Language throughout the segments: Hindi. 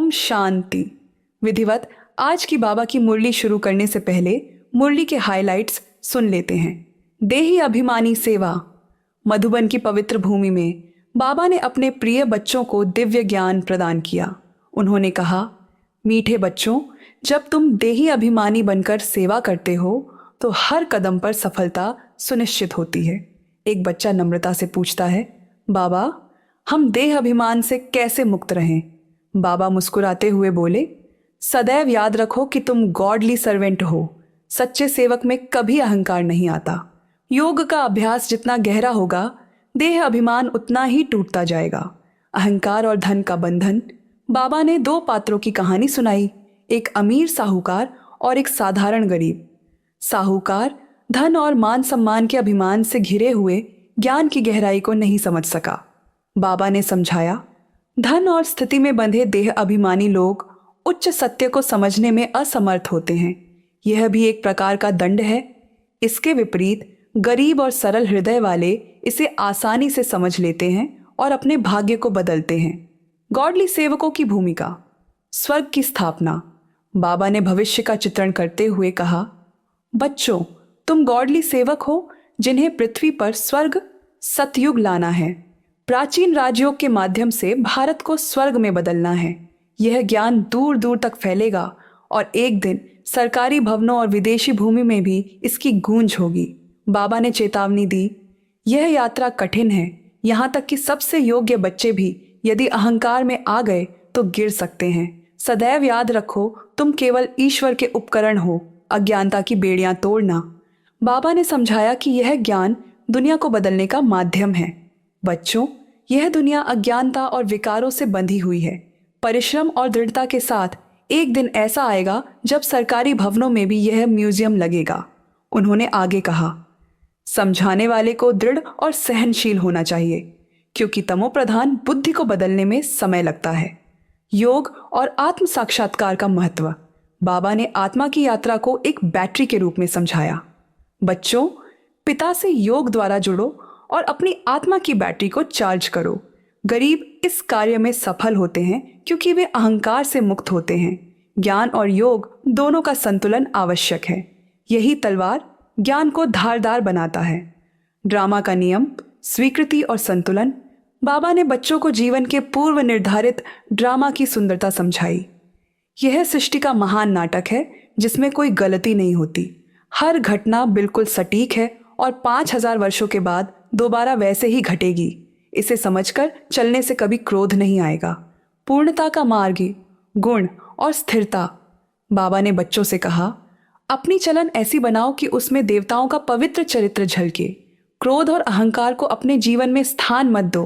ओम शांति। विधिवत आज की बाबा की मुरली शुरू करने से पहले मुरली के हाइलाइट्स सुन लेते हैं। देही अभिमानी सेवा। मधुबन की पवित्र भूमि में बाबा ने अपने प्रिय बच्चों को दिव्य ज्ञान प्रदान किया। उन्होंने कहा, मीठे बच्चों, जब तुम देही अभिमानी बनकर सेवा करते हो तो हर कदम पर सफलता सुनिश्चित होती है। एक बच्चा नम्रता से पूछता है, बाबा, हम देह अभिमान से कैसे मुक्त रहें? बाबा मुस्कुराते हुए बोले, सदैव याद रखो कि तुम गॉडली सर्वेंट हो। सच्चे सेवक में कभी अहंकार नहीं आता। योग का अभ्यास जितना गहरा होगा, देह अभिमान उतना ही टूटता जाएगा। अहंकार और धन का बंधन। बाबा ने 2 पात्रों की कहानी सुनाई, एक अमीर साहूकार और एक साधारण गरीब। साहूकार धन और मान सम्मान के अभिमान से घिरे हुए ज्ञान की गहराई को नहीं समझ सका। बाबा ने समझाया, धन और स्थिति में बंधे देह अभिमानी लोग उच्च सत्य को समझने में असमर्थ होते हैं। यह भी एक प्रकार का दंड है। इसके विपरीत गरीब और सरल हृदय वाले इसे आसानी से समझ लेते हैं और अपने भाग्य को बदलते हैं। गॉडली सेवकों की भूमिका। स्वर्ग की स्थापना। बाबा ने भविष्य का चित्रण करते हुए कहा, बच्चों, तुम गॉडली सेवक हो जिन्हें पृथ्वी पर स्वर्ग सतयुग लाना है। प्राचीन राजयोग के माध्यम से भारत को स्वर्ग में बदलना है। यह ज्ञान दूर दूर तक फैलेगा और एक दिन सरकारी भवनों और विदेशी भूमि में भी इसकी गूंज होगी। बाबा ने चेतावनी दी, यह यात्रा कठिन है। यहाँ तक कि सबसे योग्य बच्चे भी यदि अहंकार में आ गए तो गिर सकते हैं। सदैव याद रखो, तुम केवल ईश्वर के उपकरण हो, अज्ञानता की बेड़ियां तोड़ना। बाबा ने समझाया कि यह ज्ञान दुनिया को बदलने का माध्यम है। बच्चों, यह दुनिया अज्ञानता और विकारों से बंधी हुई है। परिश्रम और दृढ़ता के साथ एक दिन ऐसा आएगा जब सरकारी भवनों में भी यह म्यूजियम लगेगा। उन्होंने आगे कहा, समझाने वाले को दृढ़ और सहनशील होना चाहिए, क्योंकि तमोप्रधान बुद्धि को बदलने में समय लगता है। योग और आत्म साक्षात्कार का महत्व। बाबा ने आत्मा की यात्रा को एक बैटरी के रूप में समझाया। बच्चों, पिता से योग द्वारा जुड़ो और अपनी आत्मा की बैटरी को चार्ज करो। गरीब इस कार्य में सफल होते हैं क्योंकि वे अहंकार से मुक्त होते हैं। ज्ञान और योग दोनों का संतुलन आवश्यक है। यही तलवार ज्ञान को धारदार बनाता है। ड्रामा का नियम, स्वीकृति और संतुलन। बाबा ने बच्चों को जीवन के पूर्व निर्धारित ड्रामा की सुंदरता समझाई। यह सृष्टि का महान नाटक है जिसमें कोई गलती नहीं होती। हर घटना बिल्कुल सटीक है और 5000 वर्षों के बाद दोबारा वैसे ही घटेगी। इसे समझकर चलने से कभी क्रोध नहीं आएगा। पूर्णता का मार्ग, गुण और स्थिरता। बाबा ने बच्चों से कहा, अपनी चलन ऐसी बनाओ कि उसमें देवताओं का पवित्र चरित्र झलके। क्रोध और अहंकार को अपने जीवन में स्थान मत दो।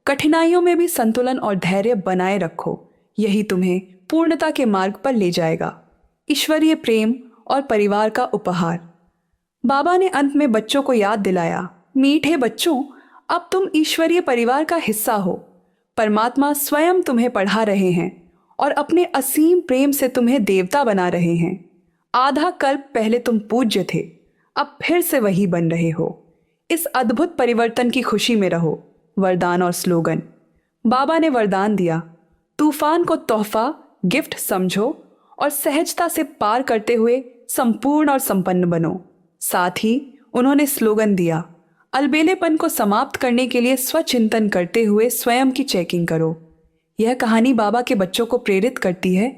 कठिनाइयों में भी संतुलन और धैर्य बनाए रखो। यही तुम्हें पूर्णता के मार्ग पर ले जाएगा। ईश्वरीय प्रेम और परिवार का उपहार। बाबा ने अंत में बच्चों को याद दिलाया, मीठे बच्चों, अब तुम ईश्वरीय परिवार का हिस्सा हो। परमात्मा स्वयं तुम्हें पढ़ा रहे हैं और अपने असीम प्रेम से तुम्हें देवता बना रहे हैं। आधा कल्प पहले तुम पूज्य थे, अब फिर से वही बन रहे हो। इस अद्भुत परिवर्तन की खुशी में रहो। वरदान और स्लोगन। बाबा ने वरदान दिया, तूफान को तोहफा गिफ्ट समझो और सहजता से पार करते हुए संपूर्ण और संपन्न बनो। साथ ही उन्होंने स्लोगन दिया, अलबेलेपन को समाप्त करने के लिए स्वचिंतन करते हुए स्वयं की चेकिंग करो। यह कहानी बाबा के बच्चों को प्रेरित करती है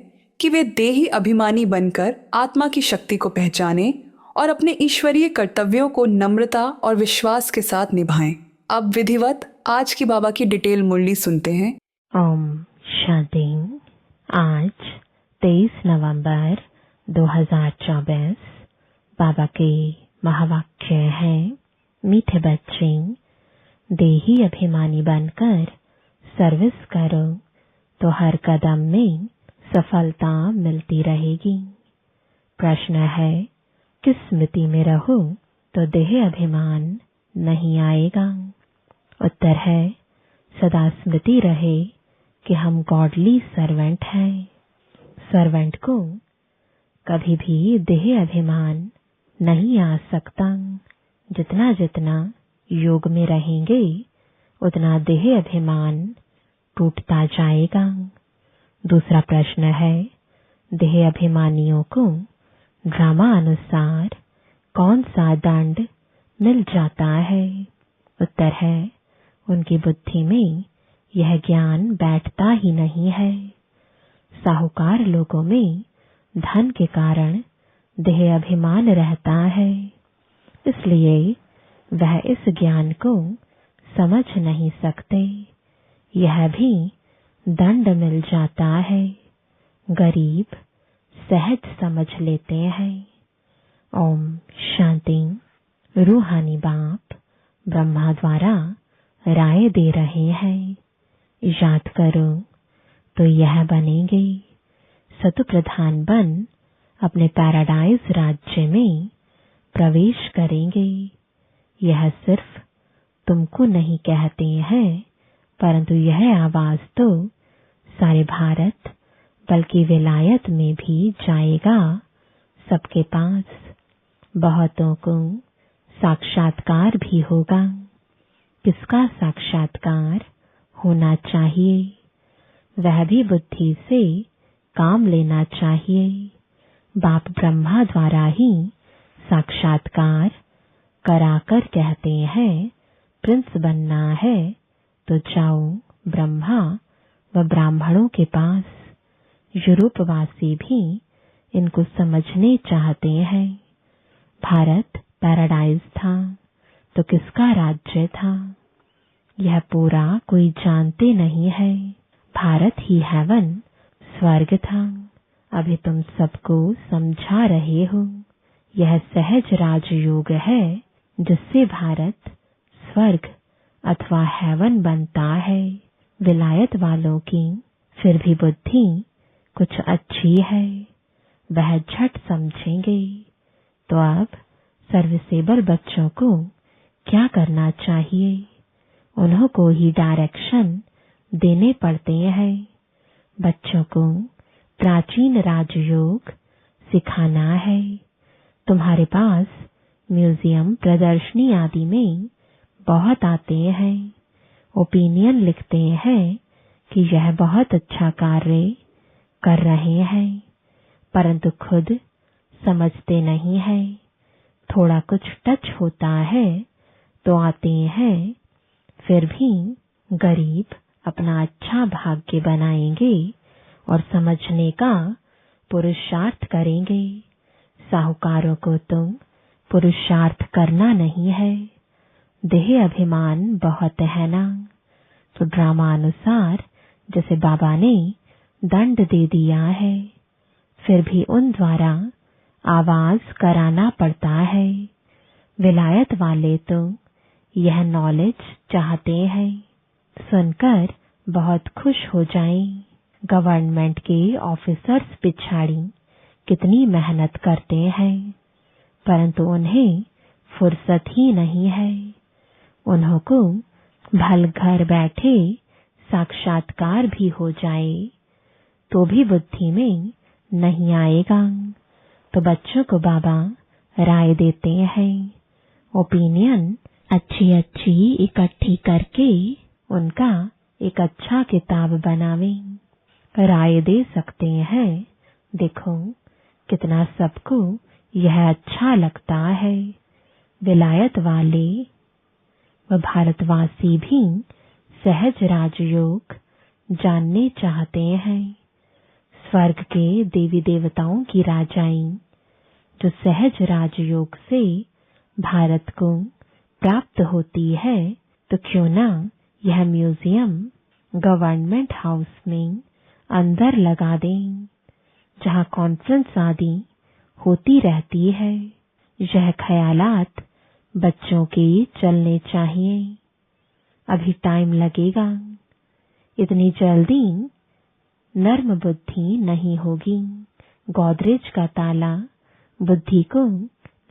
कि वे देही अभिमानी बनकर आत्मा की शक्ति को पहचानें और अपने ईश्वरीय कर्तव्यों को नम्रता और विश्वास के साथ निभाएं। अब विधिवत आज की बाबा की डिटेल मुरली सुनते हैं। ओम शांति। आज 23 नवंबर 2024 बाबा के महावाक्य है, मीठे बच्चे, देही अभिमानी बनकर सर्विस करो तो हर कदम में सफलता मिलती रहेगी। प्रश्न है, किस स्मृति में रहो तो देह अभिमान नहीं आएगा? उत्तर है, सदा स्मृति रहे कि हम गॉडली सर्वेंट हैं। सर्वेंट को कभी भी देह अभिमान नहीं आ सकता। जितना जितना योग में रहेंगे उतना देह अभिमान टूटता जाएगा। दूसरा प्रश्न है, देह अभिमानियों को ड्रामा अनुसार कौन सा दंड मिल जाता है? उत्तर है, उनकी बुद्धि में यह ज्ञान बैठता ही नहीं है। साहूकार लोगों में धन के कारण देह अभिमान रहता है, इसलिए वह इस ज्ञान को समझ नहीं सकते। यह भी दंड मिल जाता है। गरीब सहज समझ लेते हैं। ओम शांति। रूहानी बाप ब्रह्मा द्वारा राय दे रहे हैं। याद करो तो यह बनेंगे। सतु प्रधान बन अपने पैराडाइज राज्य में प्रवेश करेंगे। यह सिर्फ तुमको नहीं कहते हैं, परंतु यह आवाज तो सारे भारत बल्कि विलायत में भी जाएगा। सबके पास बहुतों को साक्षात्कार भी होगा। किसका साक्षात्कार होना चाहिए? वह भी बुद्धि से काम लेना चाहिए। बाप ब्रह्मा द्वारा ही साक्षात्कार कराकर कहते हैं, प्रिंस बनना है तो जाओ ब्रह्मा व ब्राह्मणों के पास। यूरोपवासी भी इनको समझने चाहते हैं। भारत पैराडाइज था तो किसका राज्य था? यह पूरा कोई जानते नहीं है। भारत ही हेवन स्वर्ग था। अभी तुम सबको समझा रहे हो। यह सहज राजयोग है जिससे भारत स्वर्ग अथवा हेवन बनता है। विलायत वालों की फिर भी बुद्धि कुछ अच्छी है, वह झट समझेंगे। तो अब सर्विसेबल बच्चों को क्या करना चाहिए? उन्हों को ही डायरेक्शन देने पड़ते हैं। बच्चों को प्राचीन राजयोग सिखाना है। तुम्हारे पास म्यूजियम प्रदर्शनी आदि में बहुत आते हैं, ओपिनियन लिखते हैं कि यह बहुत अच्छा कार्य कर रहे हैं, परंतु खुद समझते नहीं है। थोड़ा कुछ टच होता है तो आते हैं, फिर भी गरीब अपना अच्छा भाग्य बनाएंगे और समझने का पुरुषार्थ करेंगे। साहूकारों को तो पुरुषार्थ करना नहीं है। देह अभिमान बहुत है ना। तो ड्रामा अनुसार जैसे बाबा ने दंड दे दिया है, फिर भी उन द्वारा आवाज कराना पड़ता है। विलायत वाले तो यह नॉलेज चाहते हैं, सुनकर बहुत खुश हो जाएं। गवर्नमेंट के ऑफिसर्स पिछाड़ी कितनी मेहनत करते हैं, परंतु उन्हें फुर्सत ही नहीं है। उन्हों को भल घर बैठे साक्षात्कार भी हो जाए तो भी बुद्धि में नहीं आएगा। तो बच्चों को बाबा राय देते हैं, ओपिनियन अच्छी अच्छी इकट्ठी करके उनका एक अच्छा किताब बनावें। राय दे सकते हैं, देखो कितना सबको यह अच्छा लगता है। विलायत वाले व भारतवासी भी सहज राजयोग जानने चाहते हैं। स्वर्ग के देवी देवताओं की राजाई जो सहज राजयोग से भारत को प्राप्त होती है, तो क्यों ना यह म्यूजियम गवर्नमेंट हाउस में अंदर लगा दें, जहां कॉन्फ्रेंस आदि होती रहती है। यह ख्यालात बच्चों के चलने चाहिए। अभी टाइम लगेगा, इतनी जल्दी नर्म बुद्धि नहीं होगी। गोदरेज का ताला बुद्धि को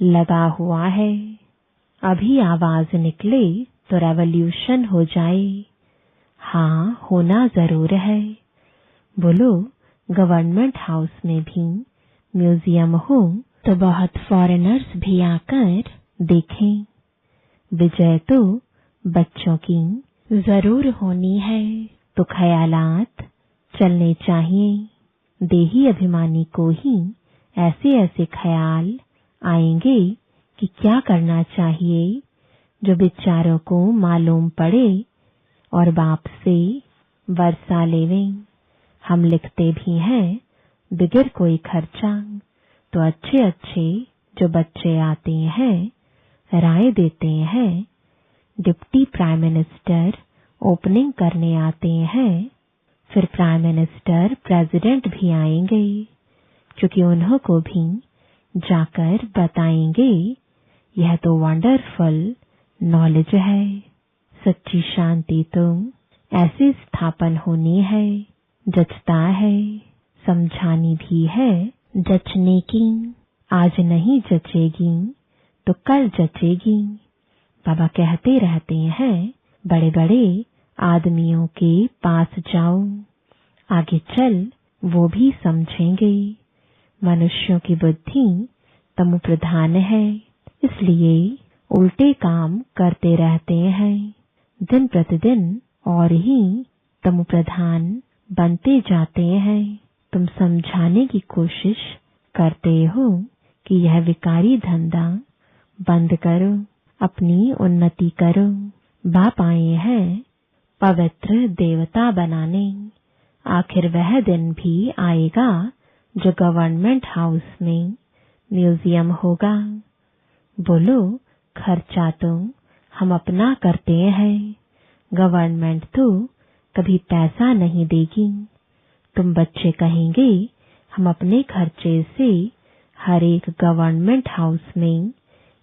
लगा हुआ है। अभी आवाज निकले तो रेवोल्यूशन हो जाए। हाँ, होना जरूर है। बोलो गवर्नमेंट हाउस में भी म्यूजियम हो तो बहुत फॉरेनर्स भी आकर देखें। विजय तो बच्चों की जरूर होनी है। तो ख्यालात चलने चाहिए। देही अभिमानी को ही ऐसे ऐसे ख्याल आएंगे कि क्या करना चाहिए, जो बेचारों को मालूम पड़े और बाप से वर्षा लेवें। हम लिखते भी हैं बिगर कोई खर्चा, तो अच्छे अच्छे जो बच्चे आते हैं राय देते हैं। डिप्टी प्राइम मिनिस्टर ओपनिंग करने आते हैं, फिर प्राइम मिनिस्टर प्रेसिडेंट भी आएंगे, क्योंकि उन्हों को भी जाकर बताएंगे। यह तो वंडरफुल नॉलेज है। सच्ची शांति तो ऐसे स्थापन होनी है, जचता है, समझानी भी है जचने की। आज नहीं जचेगी तो कल जचेगी। बाबा कहते रहते हैं, बड़े बड़े आदमियों के पास जाओ, आगे चल वो भी समझेंगे। मनुष्यों की बुद्धि तमो प्रधान है, इसलिए उल्टे काम करते रहते हैं। दिन प्रतिदिन और ही तमो प्रधान बनते जाते हैं। तुम समझाने की कोशिश करते हो कि यह विकारी धंधा बंद करो, अपनी उन्नति करो। बाप आए हैं पवित्र देवता बनाने। आखिर वह दिन भी आएगा जो गवर्नमेंट हाउस में म्यूजियम होगा। बोलो, खर्चा तो हम अपना करते हैं, गवर्नमेंट तो कभी पैसा नहीं देगी। तुम बच्चे कहेंगे हम अपने खर्चे से हर एक गवर्नमेंट हाउस में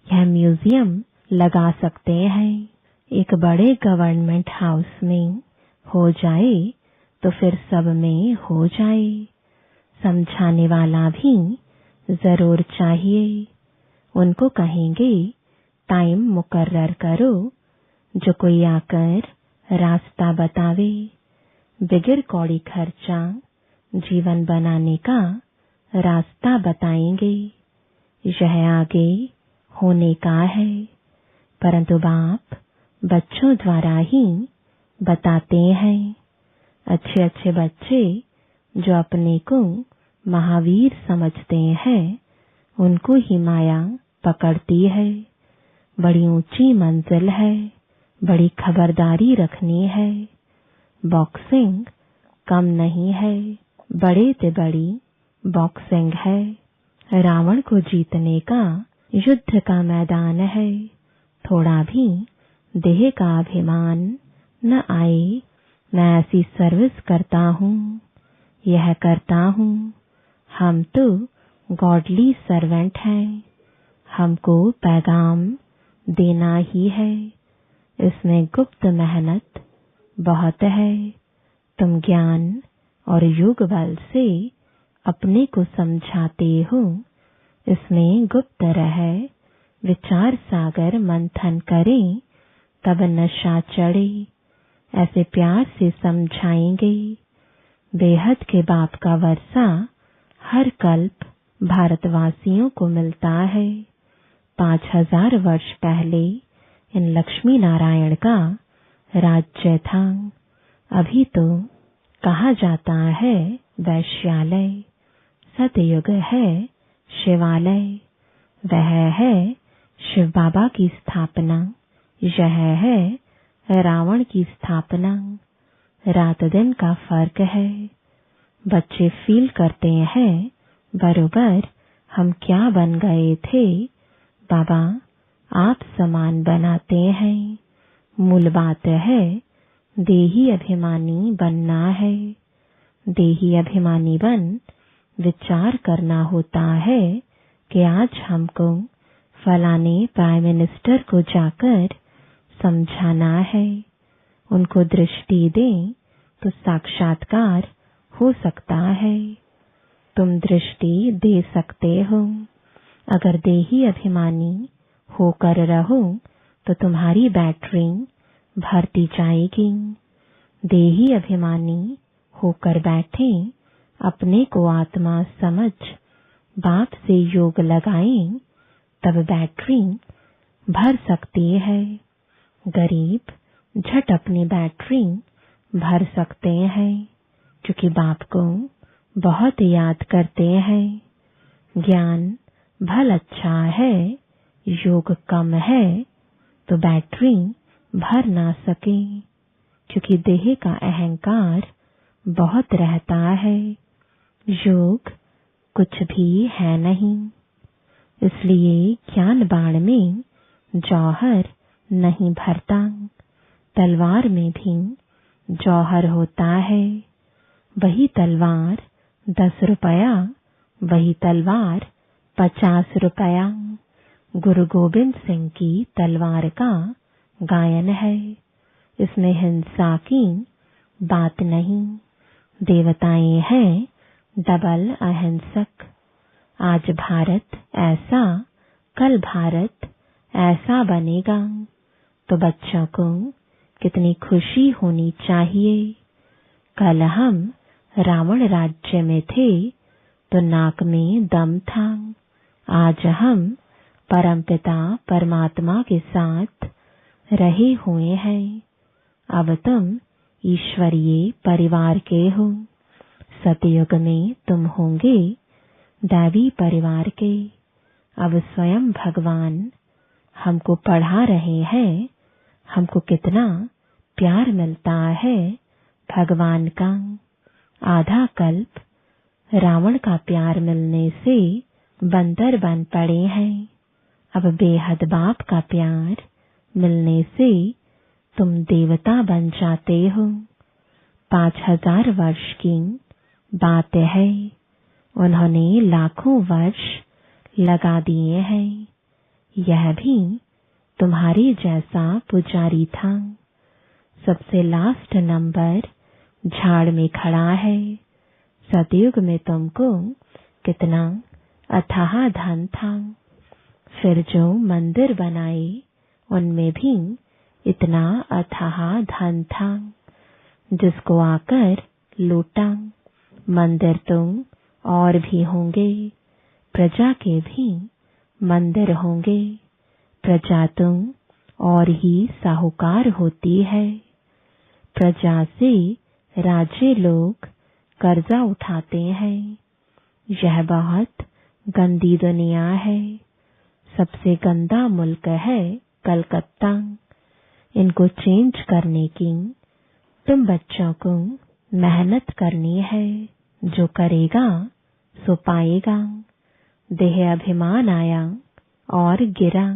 यह म्यूजियम लगा सकते हैं। एक बड़े गवर्नमेंट हाउस में हो जाए तो फिर सब में हो जाए। समझाने वाला भी जरूर चाहिए। उनको कहेंगे टाइम मुकर्रर करो, जो कोई आकर रास्ता बतावे। बिगर कौड़ी खर्चा जीवन बनाने का रास्ता बताएंगे। यह आगे होने का है, परंतु बाप बच्चों द्वारा ही बताते हैं। अच्छे अच्छे बच्चे जो अपने को महावीर समझते हैं, उनको ही माया पकड़ती है। बड़ी ऊंची मंजिल है, बड़ी खबरदारी रखनी है। बॉक्सिंग कम नहीं है, बड़े से बड़ी बॉक्सिंग है। रावण को जीतने का युद्ध का मैदान है। थोड़ा भी देह का अभिमान न आए। मैं ऐसी सर्विस करता हूँ, यह करता हूँ। हम तो गॉडली सर्वेंट हैं, हमको पैगाम देना ही है। इसमें गुप्त मेहनत बहुत है। तुम ज्ञान और योग बल से अपने को समझाते हो। इसमें गुप्त रहे विचार सागर मंथन करें, तब नशा चढ़े। ऐसे प्यार से समझाएंगे। बेहद के बाप का वर्षा हर कल्प भारतवासियों को मिलता है। 5000 वर्ष पहले इन लक्ष्मी नारायण का राज्य था। अभी तो कहा जाता है वैश्यालय। सतयुग है शिवालय। वह है शिव बाबा की स्थापना, यह है रावण की स्थापना। रात दिन का फर्क है। बच्चे फील करते हैं बरोबर हम क्या बन गए थे। बाबा आप समान बनाते हैं। मूल बात है देही अभिमानी बनना है। देही अभिमानी बन विचार करना होता है कि आज हमको फलाने प्राइम मिनिस्टर को जाकर समझाना है। उनको दृष्टि दें तो साक्षात्कार हो सकता है। तुम दृष्टि दे सकते हो। अगर देही अभिमानी होकर रहो तो तुम्हारी बैटरी भरती जाएगी। देही अभिमानी होकर बैठे, अपने को आत्मा समझ बाप से योग लगाएं, तब बैटरी भर सकती है। गरीब झट अपनी बैटरी भर सकते हैं। क्योंकि बाप को बहुत याद करते हैं। ज्ञान भल अच्छा है, योग कम है तो बैटरी भर ना सके, क्योंकि देह का अहंकार बहुत रहता है, योग कुछ भी है नहीं। इसलिए ज्ञान बाण में जौहर नहीं भरता, तलवार में भी जौहर होता है। वही तलवार 10 रुपया, वही तलवार 50 रुपया। गुरु गोविंद सिंह की तलवार का गायन है। इसमें हिंसा की बात नहीं। देवताएं हैं डबल अहिंसक। आज भारत ऐसा, कल भारत ऐसा बनेगा। तो बच्चों को कितनी खुशी होनी चाहिए। कल हम रावण राज्य में थे तो नाक में दम था। आज हम परमपिता परमात्मा के साथ रहे हुए हैं। अब तुम ईश्वरीय परिवार के हो। सतयुग में तुम होंगे दैवी परिवार के। अब स्वयं भगवान हमको पढ़ा रहे हैं। हमको कितना प्यार मिलता है भगवान का। आधा कल्प रावण का प्यार मिलने से बंदर बन पड़े हैं। अब बेहद बाप का प्यार मिलने से तुम देवता बन जाते हो। 5000 वर्ष की बात है, उन्होंने लाखों वर्ष लगा दिए हैं। यह भी तुम्हारे जैसा पुजारी था। सबसे लास्ट नंबर झाड़ में खड़ा है। सतयुग में तुमको कितना अथाह धन था। फिर जो मंदिर बनाए उनमें भी इतना अथाह धन था, जिसको आकर लूटा। मंदिर तो और भी होंगे, प्रजा के भी मंदिर होंगे। प्रजा तो और ही साहूकार होती है। प्रजा से राजे लोग कर्जा उठाते हैं। यह बहुत गंदी दुनिया है। सबसे गंदा मुल्क है कलकत्ता। इनको चेंज करने की तुम बच्चों को मेहनत करनी है। जो करेगा सो पाएगा। देह अभिमान आया और गिरा।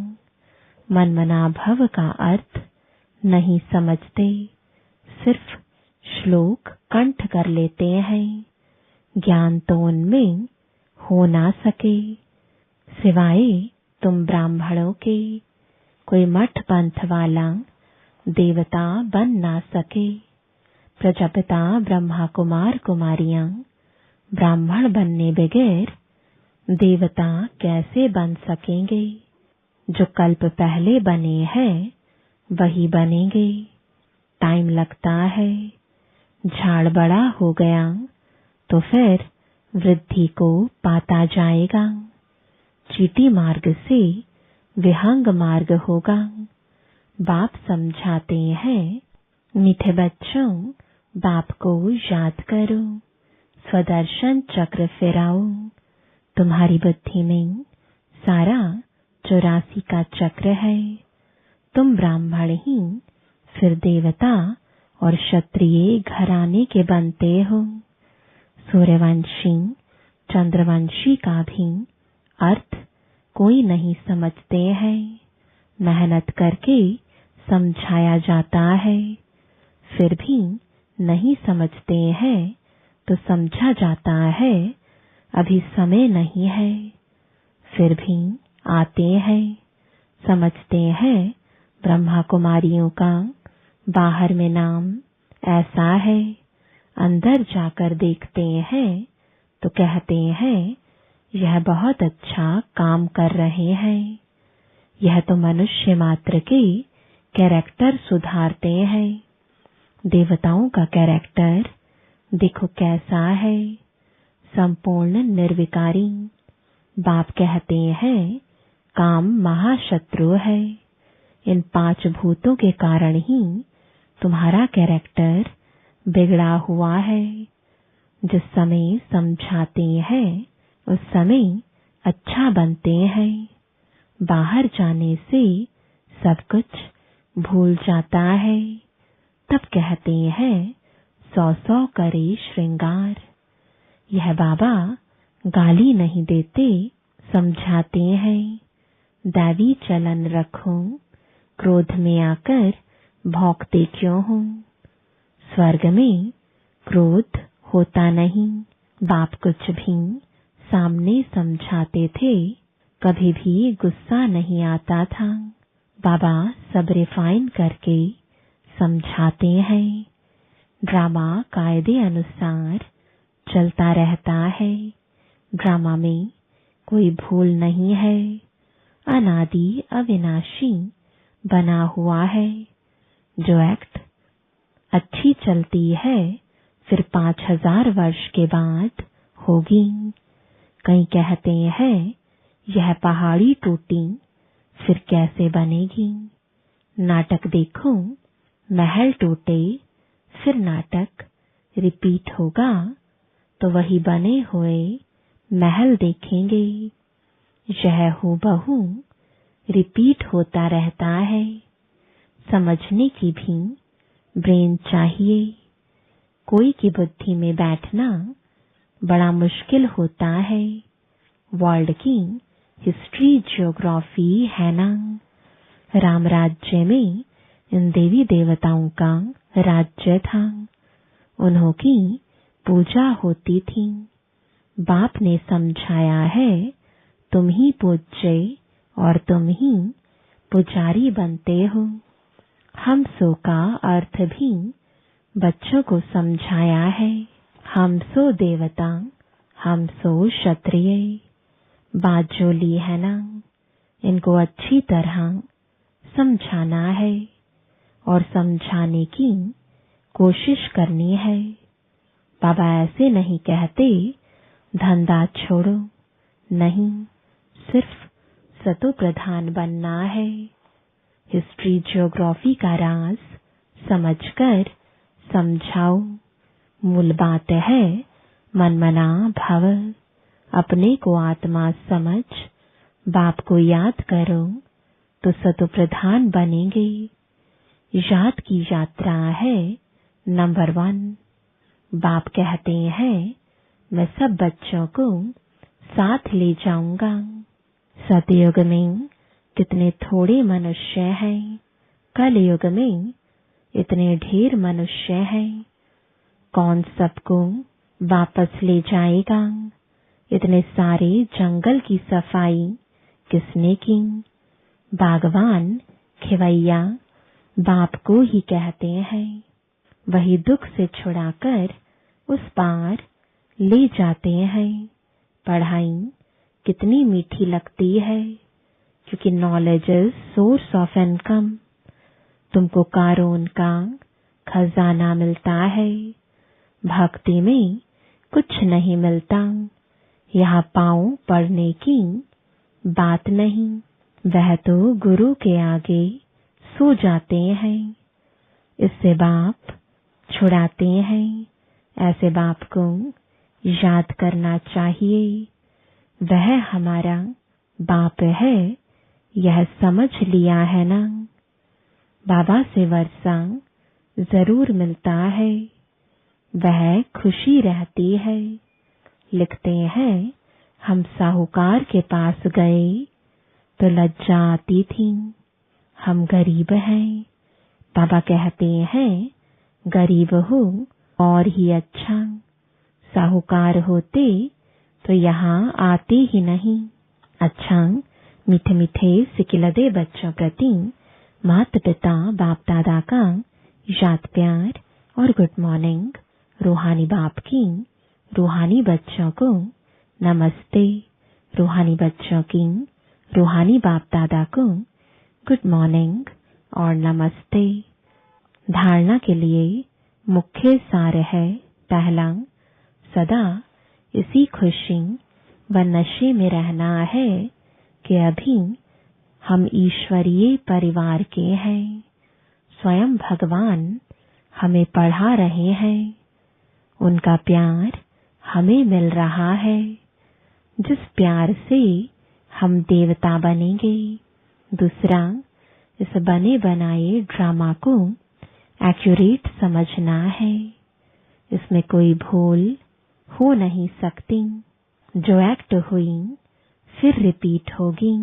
मनमना भव का अर्थ नहीं समझते, सिर्फ श्लोक कंठ कर लेते हैं। ज्ञान तो उनमें हो ना सके, सिवाय तुम ब्राह्मणों के। कोई मठ पंथ वाला देवता बन ना सके। प्रजापिता ब्रह्मा कुमार कुमारियां ब्राह्मण बनने बगैर देवता कैसे बन सकेंगे। जो कल्प पहले बने हैं वही बनेंगे। टाइम लगता है। झाड़ बड़ा हो गया तो फिर वृद्धि को पाता जाएगा। चीटी मार्ग से विहंग मार्ग होगा। बाप समझाते हैं, मीठे बच्चों बाप को याद करो, स्वदर्शन चक्र फिराओ। तुम्हारी बुद्धि में सारा 84 का चक्र है। तुम ब्राह्मण ही फिर देवता और क्षत्रिय घराने के बनते हो। सूर्यवंशी चंद्रवंशी का भी अर्थ कोई नहीं समझते हैं। मेहनत करके समझाया जाता है, फिर भी नहीं समझते हैं तो समझा जाता है अभी समय नहीं है। फिर भी आते हैं, समझते हैं ब्रह्मा कुमारियों का बाहर में नाम ऐसा है। अंदर जाकर देखते हैं तो कहते हैं यह बहुत अच्छा काम कर रहे हैं। यह तो मनुष्य मात्र के कैरेक्टर सुधारते हैं। देवताओं का कैरेक्टर देखो कैसा है, संपूर्ण निर्विकारी। बाप कहते हैं काम महाशत्रु है। इन 5 भूतों के कारण ही तुम्हारा कैरेक्टर बिगड़ा हुआ है। जिस समय समझाते हैं उस समय अच्छा बनते हैं। बाहर जाने से सब कुछ भूल जाता है। तब कहते हैं 100 करे श्रृंगार। यह बाबा गाली नहीं देते, समझाते हैं। दैवी चलन रखो, क्रोध में आकर भौंकते क्यों हो। स्वर्ग में क्रोध होता नहीं। बाप कुछ भी सामने समझाते थे, कभी भी गुस्सा नहीं आता था। बाबा सब रिफाइन करके समझाते हैं। ड्रामा कायदे अनुसार चलता रहता है। ड्रामा में कोई भूल नहीं है। अनादि अविनाशी बना हुआ है। जो एक्ट अच्छी चलती है फिर 5000 वर्ष के बाद होगी। कई कहते हैं यह पहाड़ी टूटी फिर कैसे बनेगी। नाटक देखो, महल टूटे फिर नाटक रिपीट होगा तो वही बने हुए महल देखेंगे। यह हूबहू रिपीट होता रहता है। समझने की भी ब्रेन चाहिए। कोई की बुद्धि में बैठना बड़ा मुश्किल होता है। वर्ल्ड की हिस्ट्री ज्योग्राफी है ना। राम राज्य में इन देवी देवताओं का राज्य था। उन्हों की पूजा होती थी। बाप ने समझाया है तुम ही पूज्य और तुम ही पुजारी बनते हो। हम सो का अर्थ भी बच्चों को समझाया है। हम सो देवता, हम सो क्षत्रिय। बात जो ली है ना, इनको अच्छी तरह समझाना है और समझाने की कोशिश करनी है। बाबा ऐसे नहीं कहते धंधा छोड़ो, नहीं, सिर्फ सतो प्रधान बनना है। हिस्ट्री ज्योग्राफी का राज समझकर समझाओ। मूल बात है मनमना भव। अपने को आत्मा समझ बाप को याद करो तो सतो प्रधान बनेंगे। याद की यात्रा है नंबर 1। बाप कहते हैं मैं सब बच्चों को साथ ले जाऊंगा। सतयुग में कितने थोड़े मनुष्य हैं, कलयुग में इतने ढेर मनुष्य हैं। कौन सबको वापस ले जाएगा। इतने सारे जंगल की सफाई किसने की। बागवान खिवैया बाप को ही कहते हैं। वही दुख से छुड़ाकर उस पार ले जाते हैं। पढ़ाई कितनी मीठी लगती है, क्योंकि knowledge is source of income. तुमको कारोन का खजाना मिलता है। भक्ति में कुछ नहीं मिलता। यहाँ पाँव पड़ने की बात नहीं, वह तो गुरु के आगे सो जाते हैं। इससे बाप छुड़ाते हैं। ऐसे बाप को याद करना चाहिए। वह हमारा बाप है, यह समझ लिया है ना। बाबा से वर्षा जरूर मिलता है, वह खुशी रहती है। लिखते हैं हम साहूकार के पास गए तो लज्जा आती थी, हम गरीब हैं। बाबा कहते हैं गरीब हो और ही अच्छा। साहूकार होते तो यहाँ आते ही नहीं। अच्छा, मीठे मीठे सिकिलदे बच्चों प्रति माता पिता बाप दादा का याद प्यार और गुड मॉर्निंग। रूहानी बाप की रूहानी बच्चों को नमस्ते। रूहानी बच्चों की रूहानी बाप दादा को गुड मॉर्निंग और नमस्ते। धारणा के लिए मुख्य सार है। पहला, सदा इसी खुशी व नशे में रहना है कि अभी हम ईश्वरीय परिवार के हैं। स्वयं भगवान हमें पढ़ा रहे हैं। उनका प्यार हमें मिल रहा है, जिस प्यार से हम देवता बनेंगे। दूसरा, इस बने बनाए ड्रामा को एक्यूरेट समझना है। इसमें कोई भूल हो नहीं सकती। जो एक्ट हुई फिर रिपीट होगी।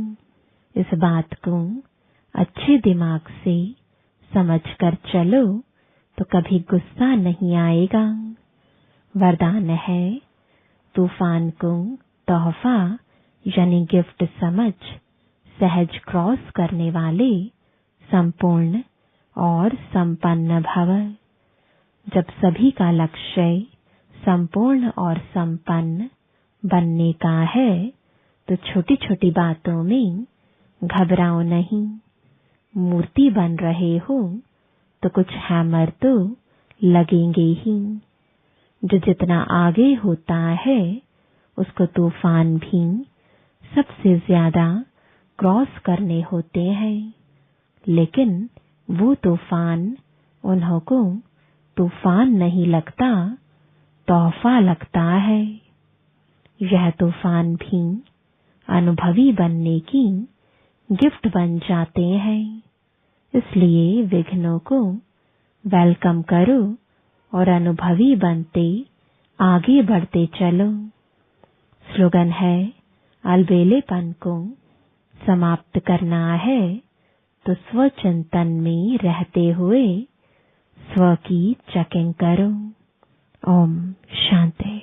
इस बात को अच्छे दिमाग से समझ कर चलो तो कभी गुस्सा नहीं आएगा। वरदान है, तूफान को तोहफा यानी गिफ्ट समझ सहज क्रॉस करने वाले संपूर्ण और संपन्न भव। जब सभी का लक्ष्य संपूर्ण और संपन्न बनने का है तो छोटी छोटी बातों में घबराओ नहीं। मूर्ति बन रहे हो तो कुछ हैमर तो लगेंगे ही। जो जितना आगे होता है उसको तूफान भी सबसे ज्यादा क्रॉस करने होते हैं, लेकिन वो तूफान उन्हों को तूफान नहीं लगता, तोहफा लगता है। यह तूफान भी अनुभवी बनने की गिफ्ट बन जाते हैं। इसलिए विघ्नों को वेलकम करो और अनुभवी बनते आगे बढ़ते चलो। स्लोगन है, अलबेलेपन को समाप्त करना है तो स्वचिंतन में रहते हुए स्व की चेकिंग करो। ओम शांति।